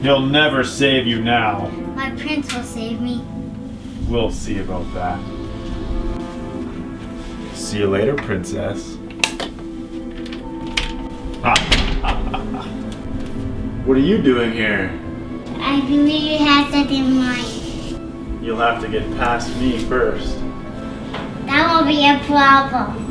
He'll never save you now. My prince will save me. We'll see about that. See you later, princess. What are you doing here? I believe you have that in mind. You'll have to get past me first. That won't be a problem.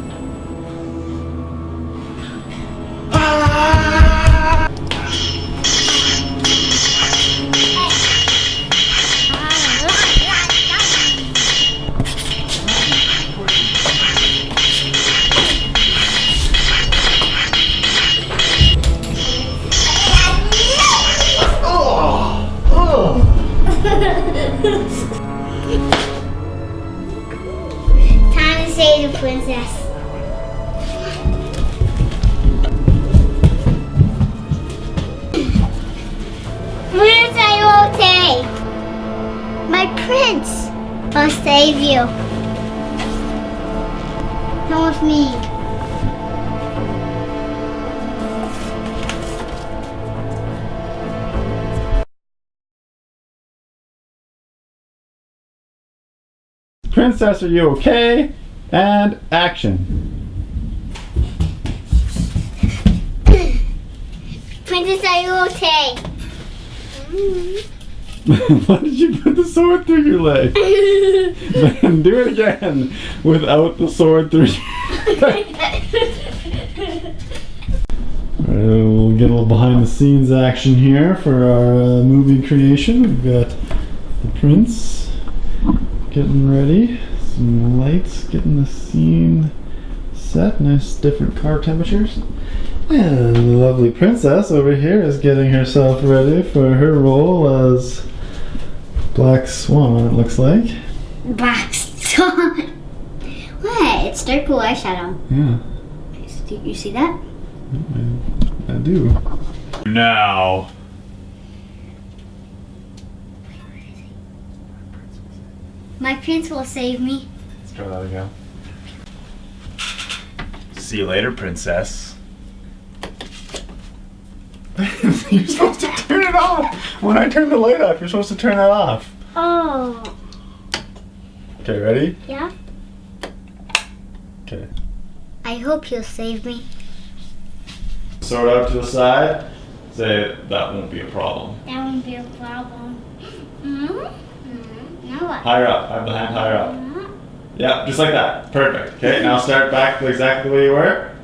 Time to save the princess. Prince, are you okay? My prince will save you. Come with me. Princess, are you okay? And action. Princess, are you okay? Why did you put the sword through your leg? Then do it again without the sword through your leg. We'll get a little behind the scenes action here for our movie creation. We've got the prince getting ready, some lights, getting the scene set, nice different car temperatures. And the lovely princess over here is getting herself ready for her role as Black Swan, it looks like. Black Swan. What? It's dark blue eyeshadow. Yeah, You see that? I do. Now. My prince will save me. Let's try that again. See you later, princess. You're supposed to turn it off. When I turn the light off, you're supposed to turn that off. Oh. Okay, ready? Yeah? Okay. I hope you'll save me. Sword out to the side. Say, that won't be a problem. That won't be a problem. Now what? Higher up. Have the hand higher up. Yeah, just like that. Perfect. Okay, now start back exactly the way you were.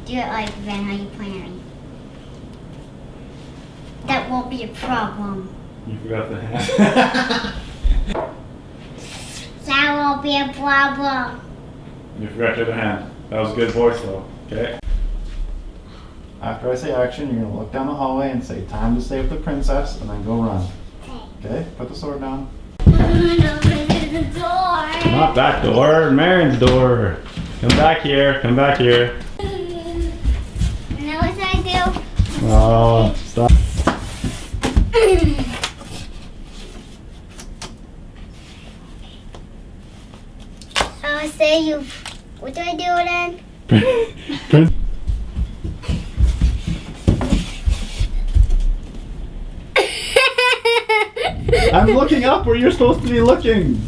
Do it like Van, how you planning. That won't be a problem. You forgot the hand. That won't be a problem. You forgot your other hand. That was a good voice though. Okay. After I say action, you're gonna look down the hallway and say time to save the princess and then go run. Okay? Put the sword down. The door. Not that door, Marion's door. Come back here, come back here. Now what do I do? Oh, stop. I'll say you. What do I do then? Prince. I'm looking up where you're supposed to be looking.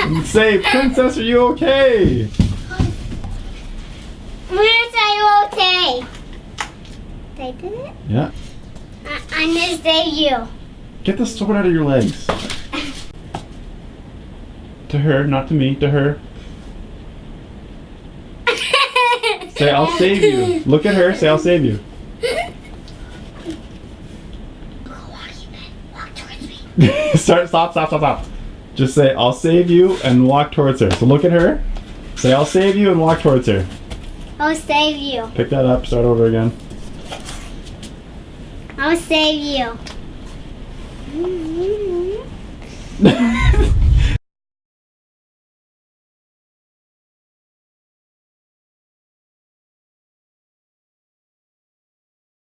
And say, princess, are you okay? Prince, are you okay? Did I do it? Yeah. I'm gonna save you. Get the sword out of your legs. To her, not to me, to her. Say, I'll save you. Look at her, say, I'll save you. Walk towards me. Stop. Just say, I'll save you and walk towards her. So look at her. Say, I'll save you and walk towards her. I'll save you. Pick that up, start over again. I'll save you.